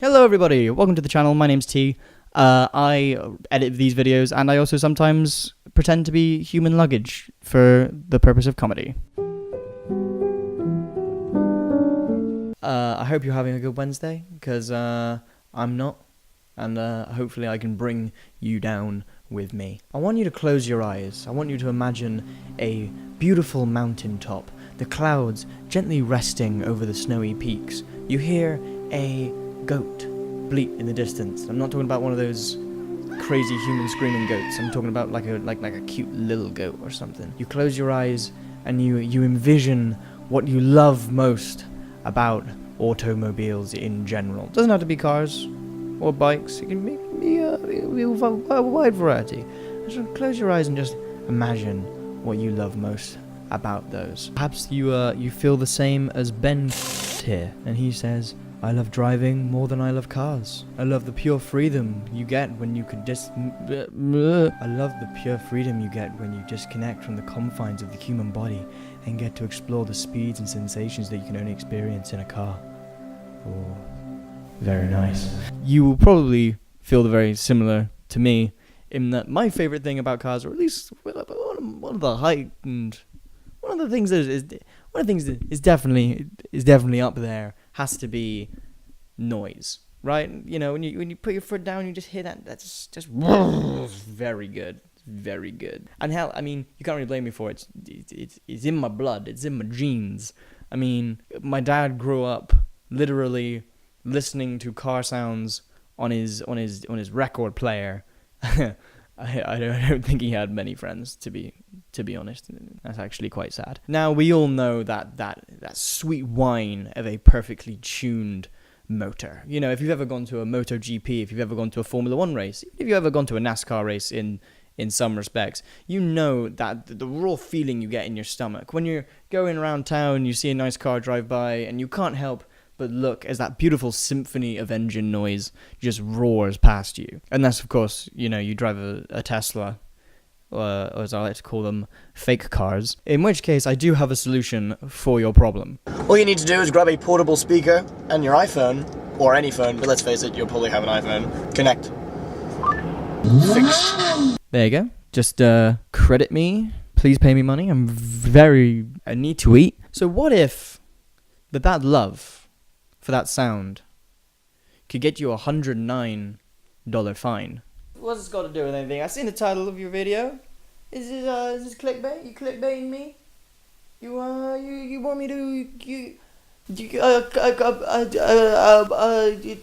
Hello everybody, welcome to the channel. My name's T. I edit these videos and I also sometimes pretend to be human luggage for the purpose of comedy. I hope you're having a good Wednesday, because I'm not, and hopefully I can bring you down with me. I want you to close your eyes. I want you to imagine a beautiful mountain top, the clouds gently resting over the snowy peaks. You hear a goat bleat in the distance. I'm not talking about one of those crazy human screaming goats. I'm talking about like a cute little goat or something. You close your eyes and you envision what you love most about automobiles in general. It doesn't have to be cars or bikes. It can be a wide variety. So close your eyes and just imagine what you love most about those. Perhaps you feel the same as Ben here, and he says, I love driving more than I love cars. I love the pure freedom you get when you can I love the pure freedom you get when you disconnect from the confines of the human body and get to explore the speeds and sensations that you can only experience in a car. Oh, very nice. You will probably feel very similar to me in that my favorite thing about cars, or at least one of the things that is definitely up there, has to be noise, right? You know, when you put your foot down, you just hear that. That's just very good, very good. And hell, I mean, you can't really blame me for it. It's in my blood. It's in my genes. I mean, my dad grew up literally listening to car sounds on his record player. I don't think he had many friends, to be honest. That's actually quite sad. Now, we all know that sweet wine of a perfectly tuned motor. You know, if you've ever gone to a MotoGP, if you've ever gone to a Formula 1 race, if you've ever gone to a NASCAR race in some respects, you know that the raw feeling you get in your stomach when you're going around town, you see a nice car drive by, and you can't help but look as that beautiful symphony of engine noise just roars past you. And that's, of course, you know, you drive a Tesla, or as I like to call them, fake cars. In which case, I do have a solution for your problem. All you need to do is grab a portable speaker and your iPhone, or any phone, but let's face it, you'll probably have an iPhone. Connect. Fixed. There you go. Just credit me. Please pay me money. I need to eat. So what if that love for that sound could get you a $109 fine? What's this got to do with anything? I've seen the title of your video. Is this clickbait? You clickbaiting me? You want me to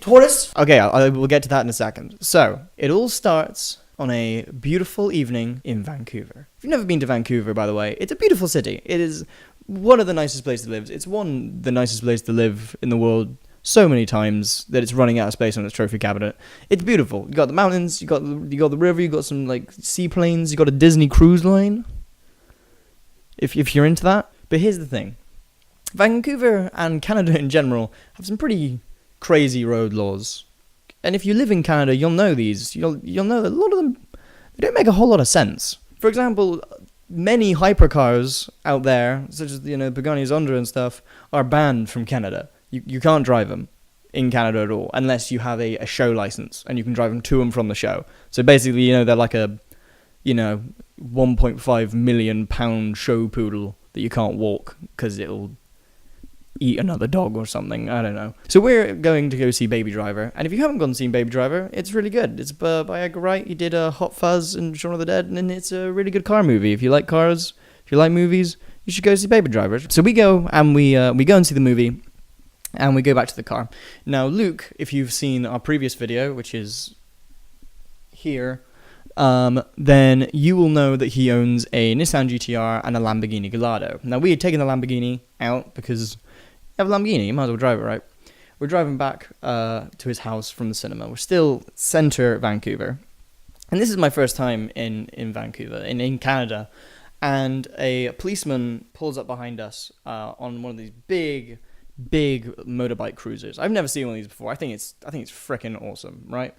tortoise? Okay, we'll get to that in a second. So it all starts on a beautiful evening in Vancouver. If you've never been to Vancouver, by the way, it's a beautiful city. It is one of the nicest places to live. It's the nicest place to live in the world so many times that it's running out of space on its trophy cabinet. It's beautiful. You got the mountains, you got the river, you got some like seaplanes, you got a Disney cruise line. If you're into that. But here's the thing. Vancouver and Canada in general have some pretty crazy road laws. And if you live in Canada, you'll know these. You'll know that a lot of them, they don't make a whole lot of sense. For example, many hypercars out there, such as, you know, Pagani Zonda and stuff, are banned from Canada. You can't drive them in Canada at all, unless you have a show license, and you can drive them to and from the show. So basically, you know, they're like a, you know, 1.5 million pound show poodle that you can't walk because it'll eat another dog or something. I don't know. So we're going to go see Baby Driver, and if you haven't gone and seen Baby Driver, it's really good. It's by Edgar Wright. He did Hot Fuzz and Shaun of the Dead, and it's a really good car movie. If you like cars, if you like movies, you should go see Baby Driver. So we go and we go and see the movie, and we go back to the car. Now, Luke, if you've seen our previous video, which is here, then you will know that he owns a Nissan GTR and a Lamborghini Gallardo. Now, we had taken the Lamborghini out because you have a Lamborghini, you might as well drive it, right? We're driving back to his house from the cinema. We're still center Vancouver. And this is my first time in Vancouver, in Canada. And a policeman pulls up behind us on one of these big motorbike cruisers. I've never seen one of these before. I think it's freaking awesome, right?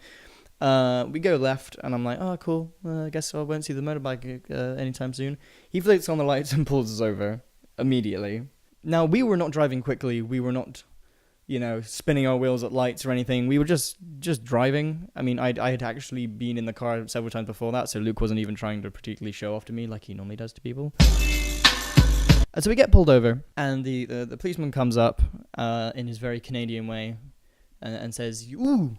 We go left, and I'm like, oh, cool. I guess I won't see the motorbike anytime soon. He flicks on the lights and pulls us over immediately. Now, we were not driving quickly. We were not, spinning our wheels at lights or anything. We were just driving. I mean, I had actually been in the car several times before that, so Luke wasn't even trying to particularly show off to me like he normally does to people. And so we get pulled over, and the policeman comes up in his very Canadian way and says, "Ooh,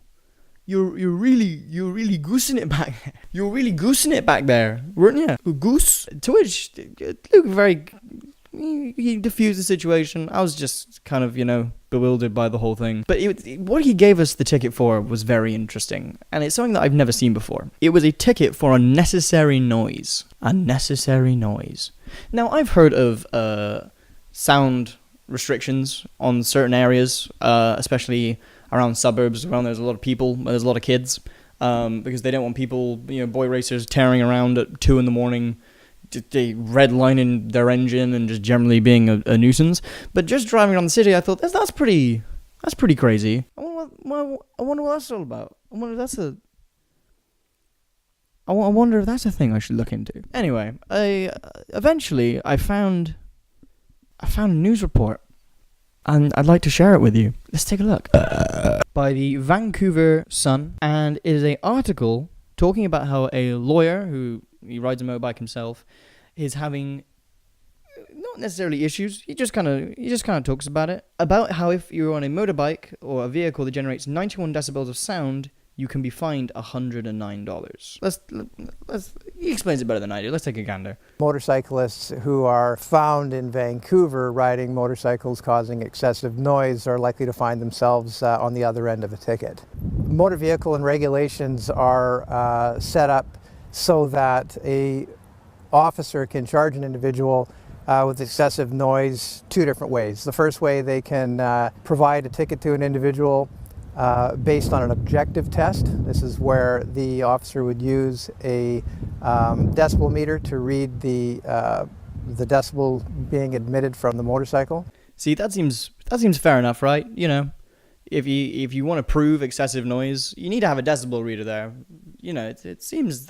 you're really goosing it back there. You're really goosing it back there, weren't you? Goose?" To which Luke he diffused the situation. I was just kind of, bewildered by the whole thing. But what he gave us the ticket for was very interesting. And it's something that I've never seen before. It was a ticket for unnecessary noise. Unnecessary noise. Now, I've heard of sound restrictions on certain areas, especially around suburbs, around there's a lot of people, there's a lot of kids, because they don't want people, boy racers tearing around at 2 a.m, they redlining their engine and just generally being a nuisance. But just driving around the city, I thought that's pretty crazy. I wonder what that's all about. I wonder if that's a thing I should look into. Anyway, eventually I found a news report, and I'd like to share it with you. Let's take a look. By the Vancouver Sun, and it is an article talking about how a lawyer who he rides a motorbike himself is having not necessarily issues. He just kind of talks about it, about how if you're on a motorbike or a vehicle that generates 91 decibels of sound, you can be fined $109. He explains it better than I do. Let's take a gander. Motorcyclists who are found in Vancouver riding motorcycles causing excessive noise are likely to find themselves on the other end of a ticket. Motor vehicle and regulations are set up so that a officer can charge an individual with excessive noise 2 different ways. The first way, they can provide a ticket to an individual based on an objective test. This is where the officer would use a decibel meter to read the decibel being emitted from the motorcycle. See, that seems fair enough, right? If you want to prove excessive noise, you need to have a decibel reader there. That seems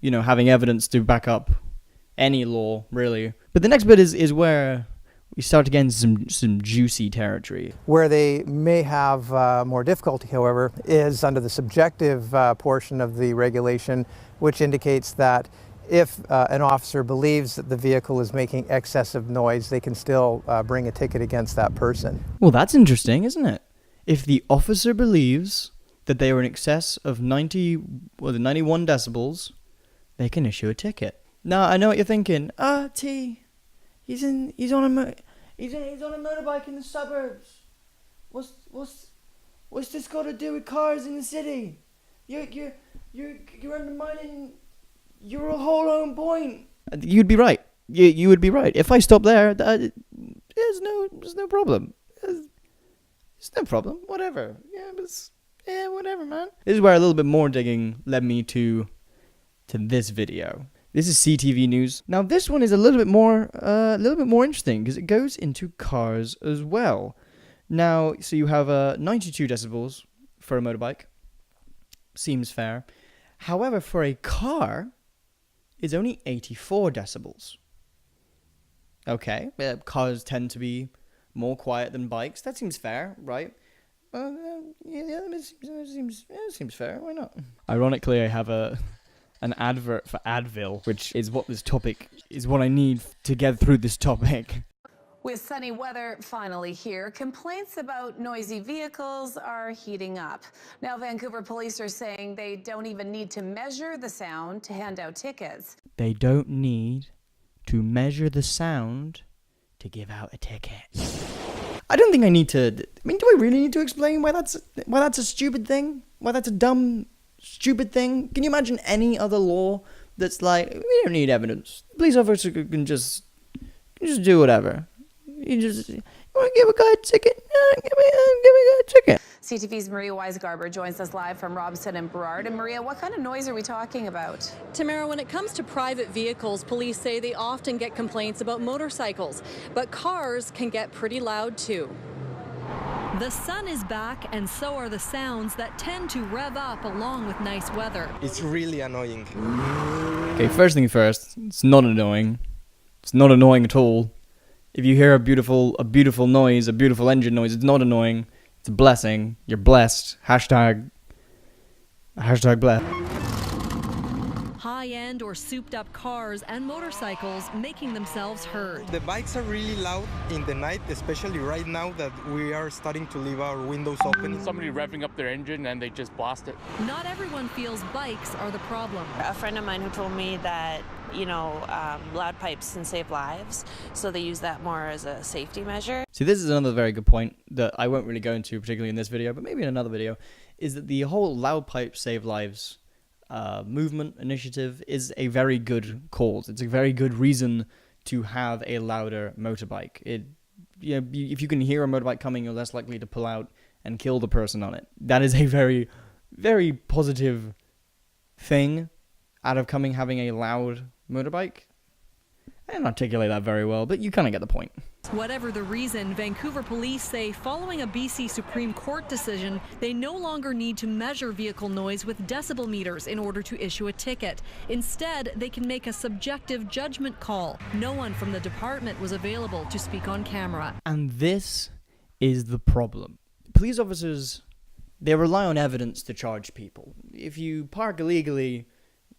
having evidence to back up any law, really. But the next bit is where we start to get into some juicy territory. Where they may have more difficulty, however, is under the subjective portion of the regulation, which indicates that if an officer believes that the vehicle is making excessive noise, they can still bring a ticket against that person. Well, that's interesting, isn't it? If the officer believes that they are in excess of 91 decibels, they can issue a ticket. Now, I know what you're thinking. He's on a motorbike in the suburbs. What's this got to do with cars in the city? You're undermining your whole own point. You'd be right. You would be right. If I stop there, there's no problem. There's no problem. Whatever. Whatever, man. This is where a little bit more digging led me to this video. This is CTV News. Now, this one is a little bit more interesting because it goes into cars as well. Now, so you have 92 decibels for a motorbike. Seems fair. However, for a car, it's only 84 decibels. Okay, cars tend to be more quiet than bikes. That seems fair, right? It seems fair. Why not? Ironically, I have an advert for Advil, which is what I need to get through this topic. With sunny weather finally here, complaints about noisy vehicles are heating up. Now, Vancouver police are saying they don't even need to measure the sound to hand out tickets. They don't need to measure the sound to give out a ticket. I don't think I need to. I mean, do I really need to explain why that's a stupid thing? Why that's a dumb, stupid thing? Can you imagine any other law that's like, we don't need evidence. The police officer can just do whatever. You want to give a guy a ticket? Give me a ticket. CTV's Maria Weisgarber joins us live from Robson and Burrard. And Maria, what kind of noise are we talking about? Tamara, when it comes to private vehicles, police say they often get complaints about motorcycles, but cars can get pretty loud too. The sun is back, and so are the sounds that tend to rev up along with nice weather. It's really annoying. Okay, first thing first, it's not annoying. It's not annoying at all. If you hear a beautiful noise, a beautiful engine noise, it's not annoying. It's a blessing. You're blessed. Hashtag blessed. High-end or souped-up cars and motorcycles making themselves heard. The bikes are really loud in the night, especially right now that we are starting to leave our windows open. Somebody revving up their engine and they just blast it. Not everyone feels bikes are the problem. A friend of mine who told me that, loud pipes can save lives, so they use that more as a safety measure. See, this is another very good point that I won't really go into, particularly in this video, but maybe in another video, is that the whole loud pipe save lives movement initiative is a very good cause. It's a very good reason to have a louder motorbike. If you can hear a motorbike coming, you're less likely to pull out and kill the person on it. That is a very, very positive thing out of having a loud motorbike. I didn't articulate that very well, but you kind of get the point. Whatever the reason, Vancouver police say following a BC Supreme Court decision, they no longer need to measure vehicle noise with decibel meters in order to issue a ticket. Instead, they can make a subjective judgment call. No one from the department was available to speak on camera. And this is the problem. Police officers, they rely on evidence to charge people. If you park illegally,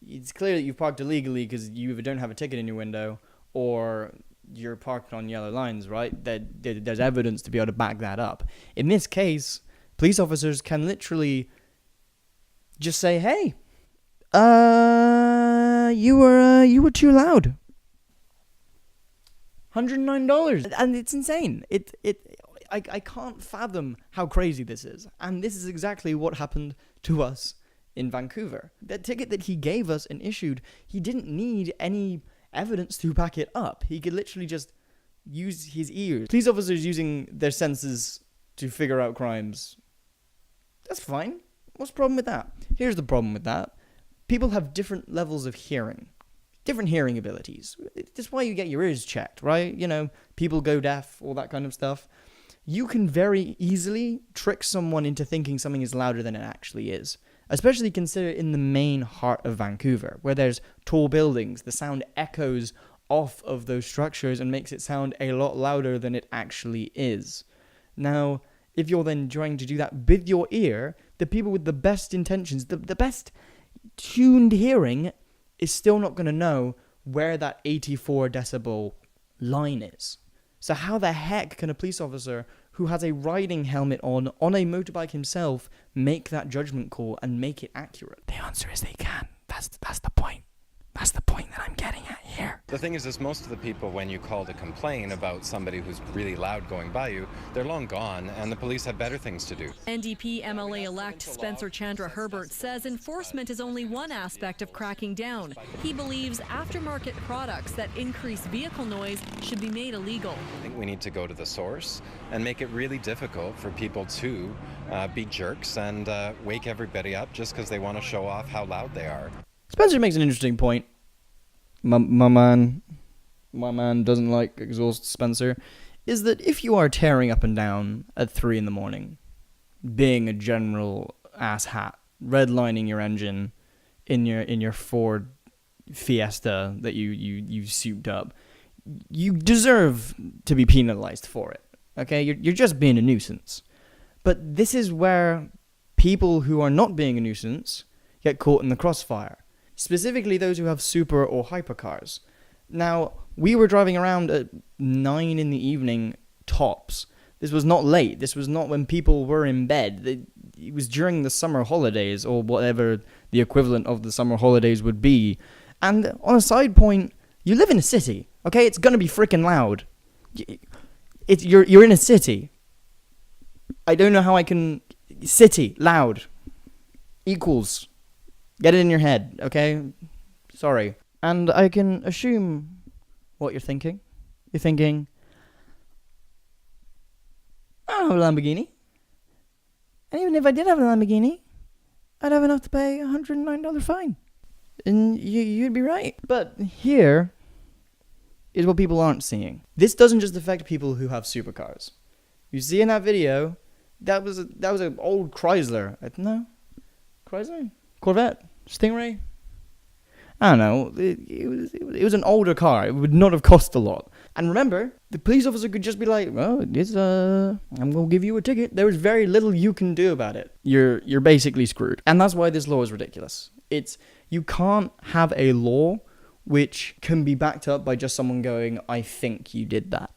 it's clear that you've parked illegally because you either don't have a ticket in your window or you're parked on yellow lines, right? There's evidence to be able to back that up. In this case, police officers can literally just say, "Hey, you were too loud. $109," and it's insane. I can't fathom how crazy this is, and this is exactly what happened to us in Vancouver. That ticket that he gave us and issued, he didn't need any evidence to back it up. He could literally just use his ears. Police officers using their senses to figure out crimes, that's fine. What's the problem with that? Here's the problem with that. People have different levels of hearing, different hearing abilities. That's why you get your ears checked, right? People go deaf, all that kind of stuff. You can very easily trick someone into thinking something is louder than it actually is. Especially consider in the main heart of Vancouver, where there's tall buildings. The sound echoes off of those structures and makes it sound a lot louder than it actually is. Now, if you're then trying to do that with your ear, the people with the best intentions, the best tuned hearing, is still not going to know where that 84 decibel line is. So how the heck can a police officer who has a riding helmet on a motorbike himself, make that judgment call and make it accurate? The answer is they can. That's the point. That's the point that I'm getting at here. The thing is most of the people, when you call to complain about somebody who's really loud going by you, they're long gone, and the police have better things to do. NDP MLA-elect Spencer Chandra Herbert says enforcement is only one aspect of cracking down. He believes aftermarket products that increase vehicle noise should be made illegal. I think we need to go to the source and make it really difficult for people to be jerks and wake everybody up just because they want to show off how loud they are. Spencer makes an interesting point. My man doesn't like exhaust, Spencer, is that if you are tearing up and down at 3 a.m, being a general asshat, redlining your engine in your Ford Fiesta that you souped up, you deserve to be penalized for it. Okay, you're just being a nuisance. But this is where people who are not being a nuisance get caught in the crossfire. Specifically those who have super or hypercars. Now, we were driving around at 9 p.m. tops. This was not late. This was not when people were in bed. It was during the summer holidays, or whatever the equivalent of the summer holidays would be. And on a side point, you live in a city, okay? It's gonna be freaking loud. You're in a city. I don't know how I can... City, loud, equals... Get it in your head, okay? Sorry. And I can assume what you're thinking. You're thinking, I don't have a Lamborghini. And even if I did have a Lamborghini, I'd have enough to pay a $109 fine. And you'd be right. But here is what people aren't seeing. This doesn't just affect people who have supercars. You see in that video, that was an old Chrysler. No? Chrysler? Corvette? Stingray? I don't know. It was an older car. It would not have cost a lot. And remember, the police officer could just be like, well, I'm going to give you a ticket. There is very little you can do about it. You're basically screwed. And that's why this law is ridiculous. You can't have a law which can be backed up by just someone going, I think you did that.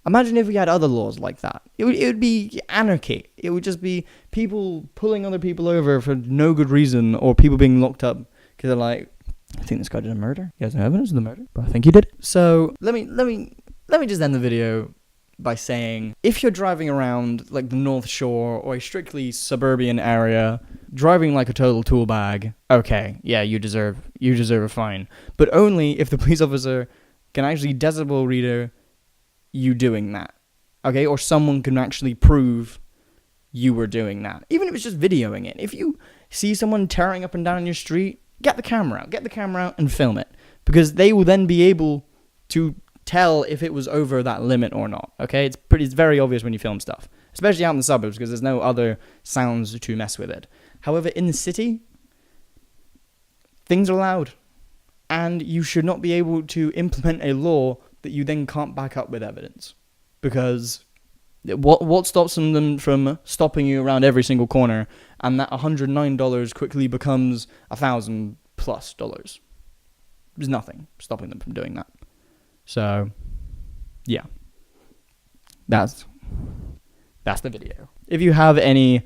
Imagine if we had other laws like that. It would be anarchy. It would just be people pulling other people over for no good reason, or people being locked up because they're like, I think this guy did a murder. He has no evidence of the murder, but I think he did. So let me just end the video by saying, if you're driving around like the North Shore or a strictly suburban area, driving like a total tool bag, okay, yeah, you deserve a fine, but only if the police officer can actually decibel reader you doing that, okay, or someone can actually prove you were doing that, even if it's just videoing it. If you see someone tearing up and down your street, get the camera out and film it, because they will then be able to tell if it was over that limit or not, okay? It's very obvious when you film stuff, especially out in the suburbs, because there's no other sounds to mess with it. However, in the city, things are loud, and you should not be able to implement a law that you then can't back up with evidence, because what stops them from stopping you around every single corner, and that $109 quickly becomes $1,000+? There's nothing stopping them from doing that. So, yeah, that's the video. If you have any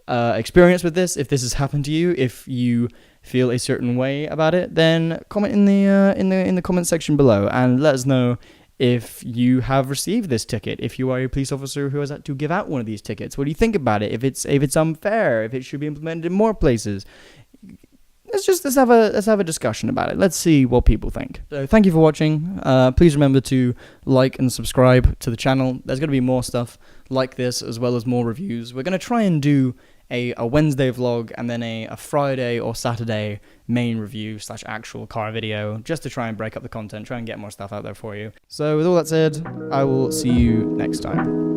experience with this, if this has happened to you, if you feel a certain way about it, then comment in the comment section below and let us know if you have received this ticket, if you are a police officer who has had to give out one of these tickets. What do you think about it? If it's unfair, if it should be implemented in more places. Let's have a discussion about it. Let's see what people think. So thank you for watching. Please remember to like and subscribe to the channel. There's going to be more stuff like this, as well as more reviews. We're going to try and do a Wednesday vlog and then a Friday or Saturday main review / actual car video, just to try and break up the content, try and get more stuff out there for you. So with all that said, I will see you next time.